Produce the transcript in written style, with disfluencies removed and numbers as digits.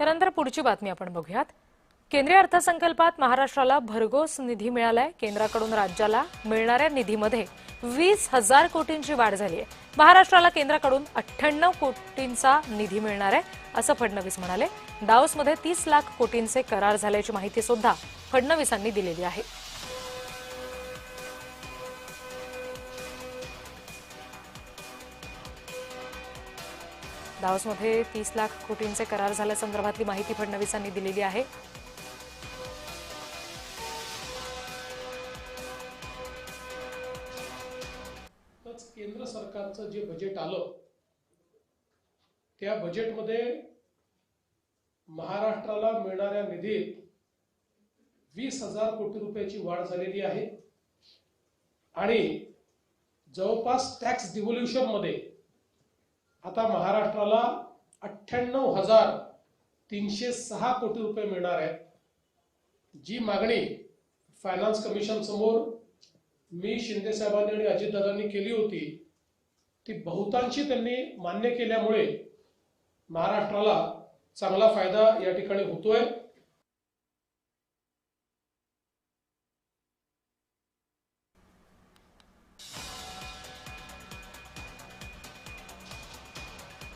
यानंतर पुढची बातमी आपण बघूयात। केंद्रीय अर्थसंकल्पात महाराष्ट्राला भरघोस निधी मिळालाय। केंद्राकडून राज्याला मिळणाऱ्या निधीमध्ये 20,000 कोटींची वाढ झाली आहे। महाराष्ट्राला केंद्राकडून 98 कोटींचा निधी मिळणार आहे असं फडणवीस म्हणाले। दावोसमध्ये 30 लाख कोटींचे करार झाल्याची माहिती सुद्धा फडणवीसांनी दिलेली आहे। दावोसमध्ये 30 लाख कोटींचे करार झाल्यासंदर्भातली माहिती फडणवीसांनी दिलेली आहे। केंद्र सरकारचं जे बजेट आलं त्या बजेटमध्ये महाराष्ट्राला मिळणाऱ्या निधीत 20,000 कोटी रुपयाची वाढ झालेली आहे आणि जवळपास टॅक्स डिव्होल्यूशन मध्ये आता महाराष्ट्राला 98,306 कोटी रुपये मिळणार आहेत। जी मागणी फायनान्स कमिशन समोर मी शिंदे साहेबांनी आणि अजितदादांनी केली होती ती बहुतांशी त्यांनी मान्य केल्यामुळे महाराष्ट्राला चांगला फायदा या ठिकाणी होतोय।